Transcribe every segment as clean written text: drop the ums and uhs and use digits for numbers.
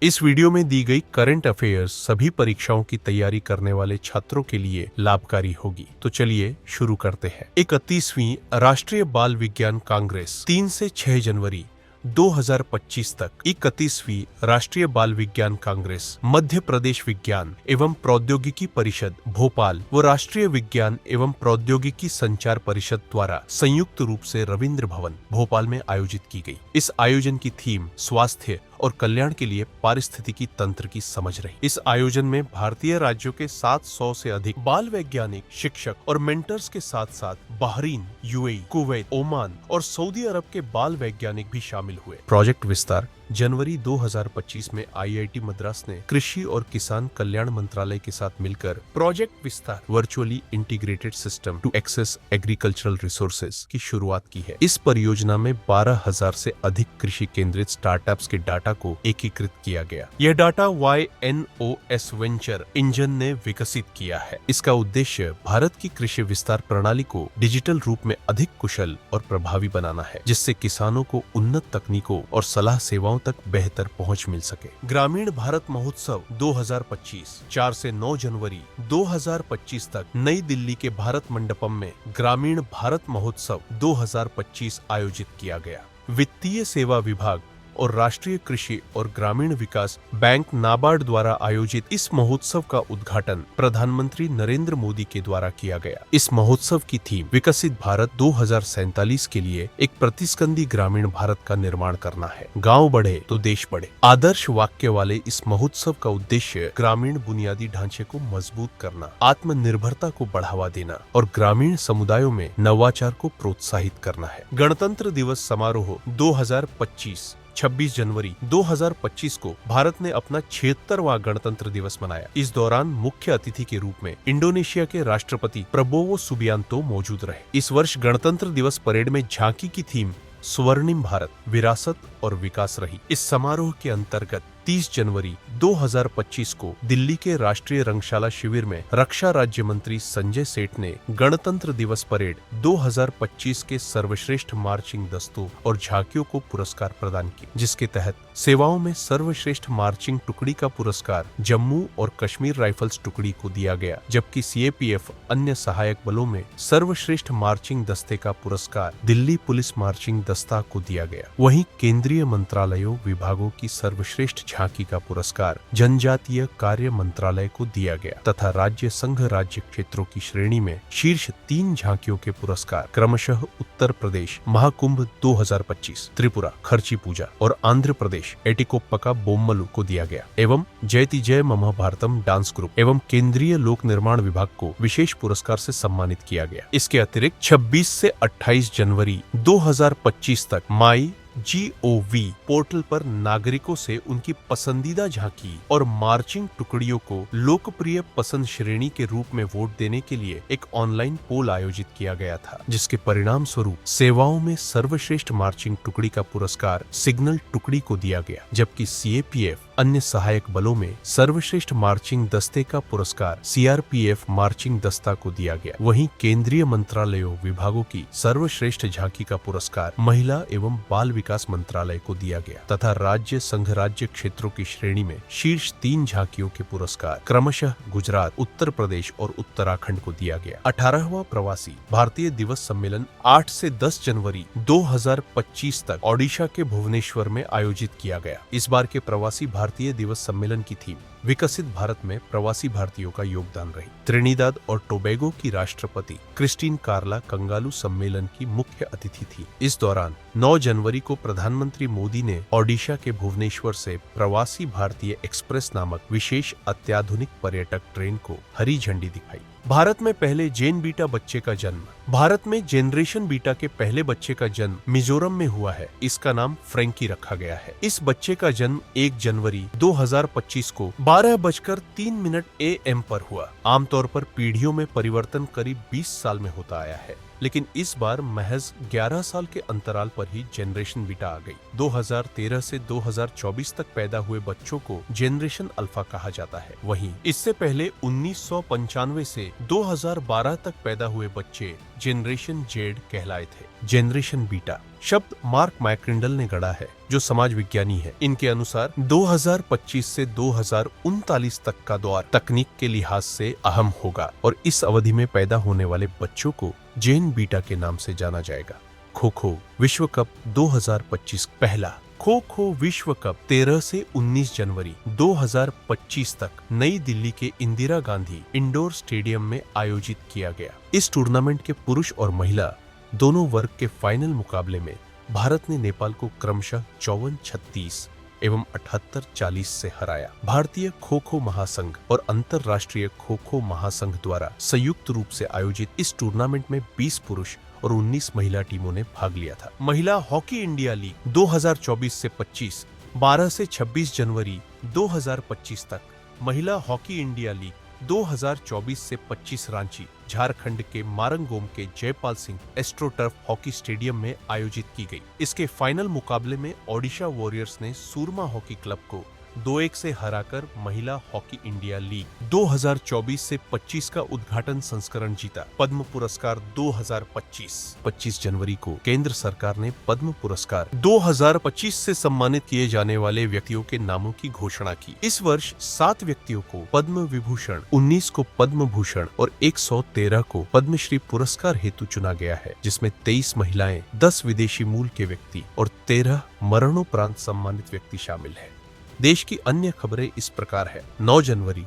इस वीडियो में दी गई करंट अफेयर्स सभी परीक्षाओं की तैयारी करने वाले छात्रों के लिए लाभकारी होगी। तो चलिए शुरू करते हैं। 31वीं राष्ट्रीय बाल विज्ञान कांग्रेस 3 से 6 जनवरी 2025 तक 31वीं राष्ट्रीय बाल विज्ञान कांग्रेस मध्य प्रदेश विज्ञान एवं प्रौद्योगिकी परिषद भोपाल व राष्ट्रीय विज्ञान एवं प्रौद्योगिकी संचार परिषद द्वारा संयुक्त रूप से रविंद्र भवन भोपाल में आयोजित की गई। इस आयोजन की थीम स्वास्थ्य और कल्याण के लिए पारिस्थितिकी तंत्र की समझ रही। इस आयोजन में भारतीय राज्यों के 700 से अधिक बाल वैज्ञानिक, शिक्षक और मेंटर्स के साथ साथ बहरीन, यूएई, कुवैत, ओमान और सऊदी अरब के बाल वैज्ञानिक भी शामिल हुए। प्रोजेक्ट विस्तार जनवरी 2025 में आईआईटी मद्रास ने कृषि और किसान कल्याण मंत्रालय के साथ मिलकर project Vistaar virtually integrated system to access agricultural resources की शुरुआत की है। इस परियोजना में 12,000 से अधिक कृषि केंद्रित स्टार्टअप्स के डाटा को एकीकृत किया गया। यह डाटा YNOS वेंचर इंजन ने विकसित किया है। इसका उद्देश्य भारत की कृषि विस्तार प्रणाली को डिजिटल रूप में अधिक कुशल और प्रभावी बनाना है, जिससे किसानों को उन्नत तकनीकों और सलाह सेवाओं तक बेहतर पहुंच मिल सके। ग्रामीण भारत महोत्सव 2025 4 से 9 जनवरी 2025 तक नई दिल्ली के भारत मंडपम में ग्रामीण भारत महोत्सव 2025 आयोजित किया गया। वित्तीय सेवा विभाग और राष्ट्रीय कृषि और ग्रामीण विकास बैंक नाबार्ड द्वारा आयोजित इस महोत्सव का उद्घाटन प्रधानमंत्री नरेंद्र मोदी के द्वारा किया गया। इस महोत्सव की थीम विकसित भारत 2047 के लिए एक प्रतिस्कंदी ग्रामीण भारत का निर्माण करना है। गांव बढ़े तो देश बढ़े। आदर्श वाक्य वाले इस महोत्सव का उद्देश्य ग्रामीण बुनियादी ढांचे को मजबूत करना, आत्मनिर्भरता को बढ़ावा देना और ग्रामीण समुदायों में नवाचार को प्रोत्साहित करना है। गणतंत्र दिवस समारोह 2025 26 जनवरी 2025 को भारत ने अपना 76वां गणतंत्र दिवस मनाया। इस दौरान मुख्य अतिथि के रूप में इंडोनेशिया के राष्ट्रपति प्रबोवो सुबियांतो मौजूद रहे। इस वर्ष गणतंत्र दिवस परेड में झांकी की थीम स्वर्णिम भारत, विरासत और विकास रही। इस समारोह के अंतर्गत 30 जनवरी 2025 को दिल्ली के राष्ट्रीय रंगशाला शिविर में रक्षा राज्य मंत्री संजय सेठ ने गणतंत्र दिवस परेड 2025 के सर्वश्रेष्ठ मार्चिंग दस्तों और झांकियों को पुरस्कार प्रदान किए, जिसके तहत सेवाओं में सर्वश्रेष्ठ मार्चिंग टुकड़ी का पुरस्कार जम्मू और कश्मीर राइफल्स टुकड़ी को दिया गया, जबकि CAPF अन्य सहायक बलों में सर्वश्रेष्ठ मार्चिंग दस्ते का पुरस्कार दिल्ली पुलिस मार्चिंग दस्ता को दिया गया। वहीं केंद्रीय मंत्रालयों विभागों की सर्वश्रेष्ठ झांकी का पुरस्कार जनजातीय कार्य मंत्रालय को दिया गया तथा राज्य संघ राज्य क्षेत्रों की श्रेणी में शीर्ष 3 झांकियों के पुरस्कार क्रमशः उत्तर प्रदेश महाकुंभ 2025, त्रिपुरा खर्ची पूजा और आंध्र प्रदेश एटिकोप्पका बोम्मलू को दिया गया एवं जयति जय मम भारतम डांस ग्रुप एवं केंद्रीय लोक निर्माण विभाग को विशेष पुरस्कार से सम्मानित किया गया। इसके अतिरिक्त 26 से 28 जनवरी 2025 तक MyGOV पोर्टल पर नागरिकों से उनकी पसंदीदा झांकी और मार्चिंग टुकड़ियों को लोकप्रिय पसंद श्रेणी के रूप में वोट देने के लिए एक ऑनलाइन पोल आयोजित किया गया था, जिसके परिणाम स्वरूप सेवाओं में सर्वश्रेष्ठ मार्चिंग टुकड़ी का पुरस्कार सिग्नल टुकड़ी को दिया गया, जबकि CAPF अन्य सहायक बलों में सर्वश्रेष्ठ मार्चिंग दस्ते का पुरस्कार CRPF मार्चिंग दस्ता को दिया गया। वहीं केंद्रीय मंत्रालयों विभागों की सर्वश्रेष्ठ झांकी का पुरस्कार महिला एवं बाल विकास मंत्रालय को दिया गया तथा राज्य संघ राज्य क्षेत्रों की श्रेणी में शीर्ष 3 झांकियों के पुरस्कार क्रमशः गुजरात, उत्तर प्रदेश और उत्तराखंड को दिया गया। 18वां प्रवासी भारतीय दिवस सम्मेलन 8 से 10 जनवरी 2025 तक ओडिशा के भुवनेश्वर में आयोजित किया गया। इस बार के प्रवासी भारतीय दिवस सम्मेलन की थीम विकसित भारत में प्रवासी भारतीयों का योगदान रही। त्रिनिदाद और टोबैगो की राष्ट्रपति क्रिस्टीन कार्ला कंगालू सम्मेलन की मुख्य अतिथि थी। इस दौरान 9 जनवरी को प्रधानमंत्री मोदी ने ओडिशा के भुवनेश्वर से प्रवासी भारतीय एक्सप्रेस नामक विशेष अत्याधुनिक पर्यटक ट्रेन को हरी झंडी दिखाई। भारत में पहले जेन बीटा बच्चे का जन्म। भारत में जेनरेशन बीटा के पहले बच्चे का जन्म मिजोरम में हुआ है। इसका नाम फ्रैंकी रखा गया है। इस बच्चे का जन्म 1 जनवरी 2025 को 12:03 AM पर हुआ। आमतौर पर पीढ़ियों में परिवर्तन करीब 20 साल में होता आया है, लेकिन इस बार महज 11 साल के अंतराल पर ही जेनरेशन बीटा आ गई। 2013 से 2024 तक पैदा हुए बच्चों को जेनरेशन अल्फा कहा जाता है। वहीं इससे पहले 1995 से 2012 तक पैदा हुए बच्चे जनरेशन जेड कहलाए थे। जनरेशन बीटा शब्द मार्क मैक्रिंडल ने गढ़ा है, जो समाज विज्ञानी है। इनके अनुसार 2025 से 2039 तक का दौर तकनीक के लिहाज से अहम होगा और इस अवधि में पैदा होने वाले बच्चों को जेन बीटा के नाम से जाना जाएगा। खो खो विश्व कप 2025 पहला खो खो विश्व कप 13 से 19 जनवरी 2025 तक नई दिल्ली के इंदिरा गांधी इंडोर स्टेडियम में आयोजित किया गया। इस टूर्नामेंट के पुरुष और महिला दोनों वर्ग के फाइनल मुकाबले में भारत ने नेपाल को क्रमशः 54-36 एवं 78-40 से हराया। भारतीय खो खो महासंघ और अंतरराष्ट्रीय खो खो महासंघ द्वारा संयुक्त रूप से आयोजित इस टूर्नामेंट में 20 पुरुष और 19 महिला टीमों ने भाग लिया था। महिला हॉकी इंडिया लीग 2024 से 25 12 से 26 जनवरी 2025 तक महिला हॉकी इंडिया लीग 2024 से 25 रांची झारखंड के मारंगोम के Jaipal Singh astroturf hockey stadium में आयोजित की गई। इसके फाइनल मुकाबले में ओडिशा वॉरियर्स ने सूरमा हॉकी क्लब को 2-1 से हराकर महिला हॉकी इंडिया लीग 2024 से 25 का उद्घाटन संस्करण जीता। पद्म पुरस्कार 2025 25 जनवरी को केंद्र सरकार ने पद्म पुरस्कार 2025 से सम्मानित किए जाने वाले व्यक्तियों के नामों की घोषणा की। इस वर्ष 7 व्यक्तियों को पद्म विभूषण, 19 को पद्म भूषण और 113 को पद्मश्री पुरस्कार हेतु चुना गया है, जिसमें 23 महिलाएं, 10 विदेशी मूल के व्यक्ति और 13 मरणोपरांत सम्मानित व्यक्ति शामिल है। देश की अन्य खबरें इस प्रकार है। 9 जनवरी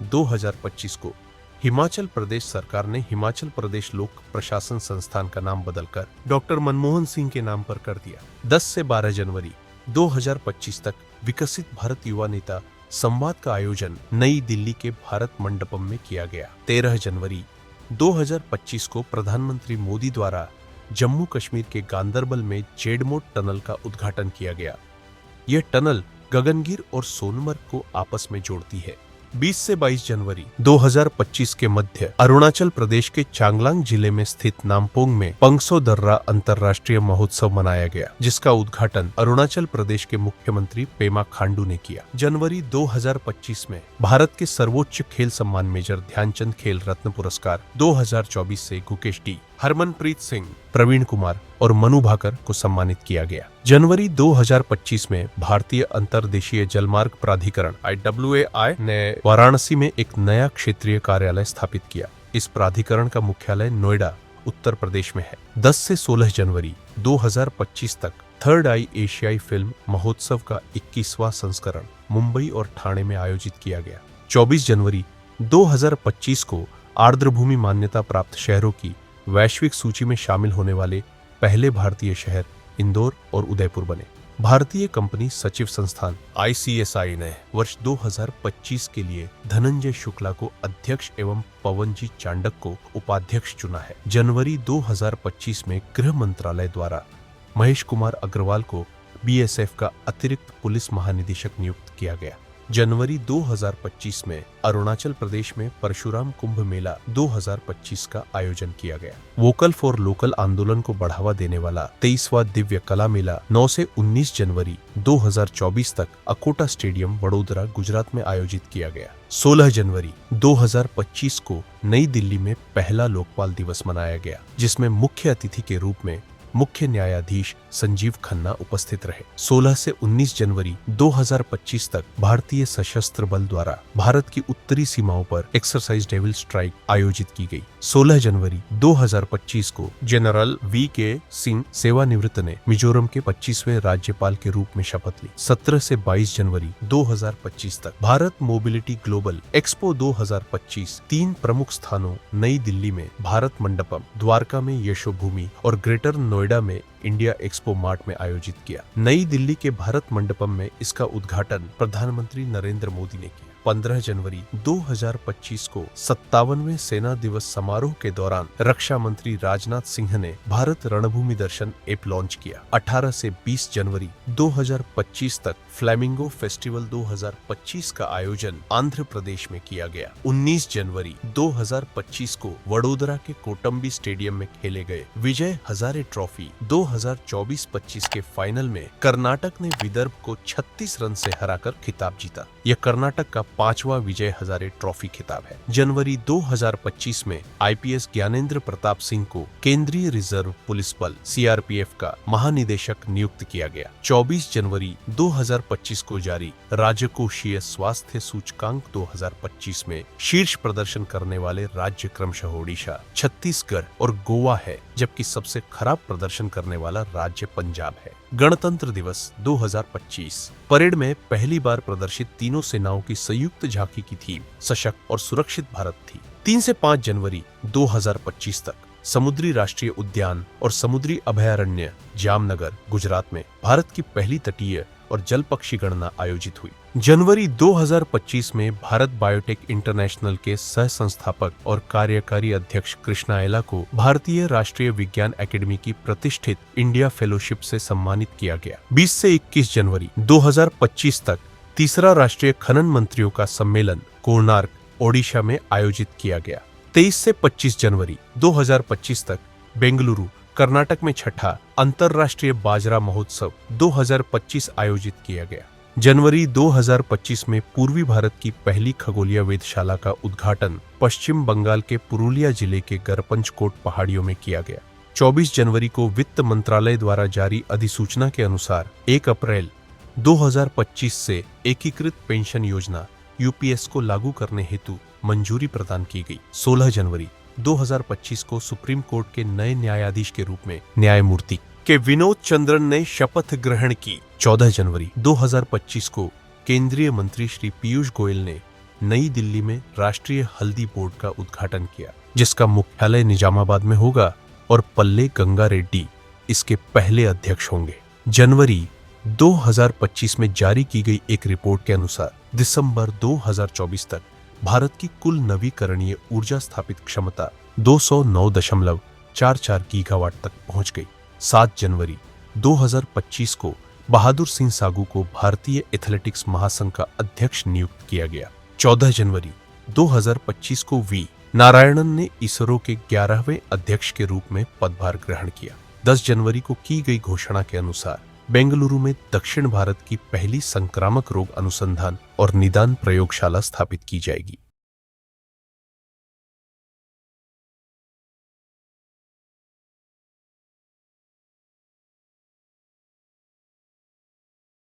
2025 को हिमाचल प्रदेश सरकार ने हिमाचल प्रदेश लोक प्रशासन संस्थान का नाम बदलकर डॉक्टर मनमोहन सिंह के नाम पर कर दिया। 10 से 12 जनवरी 2025 तक विकसित भारत युवा नेता संवाद का आयोजन नई दिल्ली के भारत मंडपम में किया गया। 13 जनवरी 2025 को प्रधानमंत्री मोदी द्वारा जम्मू कश्मीर के गांदरबल में जेडमोट टनल का उद्घाटन किया गया। यह टनल गगनगिर और सोनमर्ग को आपस में जोड़ती है। 20 से 22 जनवरी 2025 के मध्य अरुणाचल प्रदेश के चांगलांग जिले में स्थित नामपोंग में पंगसो दर्रा अंतर्राष्ट्रीय महोत्सव मनाया गया, जिसका उद्घाटन अरुणाचल प्रदेश के मुख्यमंत्री पेमा खांडू ने किया। जनवरी 2025 में भारत के सर्वोच्च खेल सम्मान मेजर ध्यानचंद खेल रत्न पुरस्कार 2024 से गुकेश डी, हरमनप्रीत सिंह, प्रवीण कुमार और मनु भाकर को सम्मानित किया गया। जनवरी 2025 में भारतीय अंतर्देशीय जलमार्ग प्राधिकरण IWAI ने वाराणसी में एक नया क्षेत्रीय कार्यालय स्थापित किया। इस प्राधिकरण का मुख्यालय नोएडा, उत्तर प्रदेश में है। 10 से 16 जनवरी 2025 तक थर्ड आई एशियाई फिल्म महोत्सव का 21वां संस्करण मुंबई और ठाणे में आयोजित किया गया। 24 जनवरी 2025 को आर्द्रभूमि मान्यता प्राप्त शहरों की वैश्विक सूची में शामिल होने वाले पहले भारतीय शहर इंदौर और उदयपुर बने। भारतीय कंपनी सचिव संस्थान ICSI ने वर्ष 2025 के लिए धनंजय शुक्ला को अध्यक्ष एवं पवनजी चांडक को उपाध्यक्ष चुना है। जनवरी 2025 में गृह मंत्रालय द्वारा महेश कुमार अग्रवाल को BSF का अतिरिक्त पुलिस महानिदेशक नियुक्त किया गया। जनवरी 2025 में अरुणाचल प्रदेश में परशुराम कुंभ मेला 2025 का आयोजन किया गया। वोकल फॉर लोकल आंदोलन को बढ़ावा देने वाला 23वां दिव्य कला मेला 9 से 19 जनवरी 2024 तक अकोटा स्टेडियम वडोदरा, गुजरात में आयोजित किया गया। 16 जनवरी 2025 को नई दिल्ली में पहला लोकपाल दिवस मनाया गया, जिसमें मुख्य अतिथि के रूप में मुख्य न्यायाधीश संजीव खन्ना उपस्थित रहे। 16 से 19 जनवरी 2025 तक भारतीय सशस्त्र बल द्वारा भारत की उत्तरी सीमाओं पर एक्सरसाइज डेविल स्ट्राइक आयोजित की गई। 16 जनवरी 2025 को जनरल VK सिंह सेवानिवृत्त ने मिजोरम के 25वें राज्यपाल के रूप में शपथ ली। 17 से 22 जनवरी 2025 तक भारत मोबिलिटी ग्लोबल एक्सपो 2025 3 प्रमुख स्थानों नई दिल्ली में भारत मंडपम, द्वारका में यशोभूमि और ग्रेटर नोएडा में इंडिया एक्सपो मार्ट में आयोजित किया। नई दिल्ली के भारत मंडपम में इसका उद्घाटन प्रधानमंत्री नरेंद्र मोदी ने किया। 15 जनवरी 2025 को 57वें सेना दिवस समारोह के दौरान रक्षा मंत्री राजनाथ सिंह ने भारत रणभूमि दर्शन ऐप लॉन्च किया। 18 से 20 जनवरी 2025 तक फ्लैमिंगो फेस्टिवल 2025 का आयोजन आंध्र प्रदेश में किया गया। 19 जनवरी 2025 को वडोदरा के कोटम्बी स्टेडियम में खेले गए विजय हजारे ट्रॉफी 2024-25 के फाइनल में कर्नाटक ने विदर्भ को 36 रन से हराकर खिताब जीता। यह कर्नाटक का 5वां विजय हजारे ट्रॉफी खिताब है। जनवरी 2025 में आईपीएस ज्ञानेंद्र प्रताप सिंह को केंद्रीय रिजर्व पुलिस बल सीआरपीएफ का महानिदेशक नियुक्त किया गया। 24 जनवरी 2025 को जारी राजकोषीय स्वास्थ्य सूचकांक 2025 में शीर्ष प्रदर्शन करने वाले राज्य क्रमशः ओडिशा, छत्तीसगढ़ और गोवा है, जबकि सबसे खराब प्रदर्शन करने वाला राज्य पंजाब है। गणतंत्र दिवस 2025 परेड में पहली बार प्रदर्शित तीनों सेनाओं की संयुक्त झांकी की थीम सशक्त और सुरक्षित भारत थी। 3 से 5 जनवरी 2025 तक समुद्री राष्ट्रीय उद्यान और समुद्री अभयारण्य जामनगर, गुजरात में भारत की पहली तटीय और जल पक्षी गणना आयोजित हुई। जनवरी 2025 में भारत बायोटेक इंटरनेशनल के सह संस्थापक और कार्यकारी अध्यक्ष कृष्णा एला को भारतीय राष्ट्रीय विज्ञान एकेडमी की प्रतिष्ठित इंडिया फेलोशिप से सम्मानित किया गया। 20 से 21 जनवरी 2025 तक तीसरा राष्ट्रीय खनन मंत्रियों का सम्मेलन कोणार्क, ओडिशा में आयोजित किया गया। 23 से 25 जनवरी 2025 तक बेंगलुरु, कर्नाटक में छठा अंतर्राष्ट्रीय बाजरा महोत्सव 2025 आयोजित किया गया। जनवरी 2025 में पूर्वी भारत की पहली खगोलीय वेधशाला का उद्घाटन पश्चिम बंगाल के पुरुलिया जिले के गरपंचकोट पहाड़ियों में किया गया। 24 जनवरी को वित्त मंत्रालय द्वारा जारी अधिसूचना के अनुसार 1 अप्रैल 2025 से एकीकृत पेंशन योजना यूपीएस को लागू करने हेतु मंजूरी प्रदान की गई। 16 जनवरी 2025 को सुप्रीम कोर्ट के नए न्यायाधीश के रूप में न्यायमूर्ति के विनोद चंद्रन ने शपथ ग्रहण की। 14 जनवरी 2025 को केंद्रीय मंत्री श्री पीयूष गोयल ने नई दिल्ली में राष्ट्रीय हल्दी बोर्ड का उद्घाटन किया, जिसका मुख्यालय निजामाबाद में होगा और पल्ले गंगा रेड्डी इसके पहले अध्यक्ष होंगे। जनवरी 2025 में जारी की गई एक रिपोर्ट के अनुसार दिसंबर 2024 तक भारत की कुल नवीकरणीय ऊर्जा स्थापित क्षमता 209.44 गीगावाट तक पहुंच गई। 7 जनवरी 2025 को बहादुर सिंह सागू को भारतीय एथलेटिक्स महासंघ का अध्यक्ष नियुक्त किया गया। 14 जनवरी 2025 को वी नारायणन ने इसरो के 11वें अध्यक्ष के रूप में पदभार ग्रहण किया। 10 जनवरी को की गई घोषणा के अनुसार बेंगलुरु में दक्षिण भारत की पहली संक्रामक रोग अनुसंधान और निदान प्रयोगशाला स्थापित की जाएगी।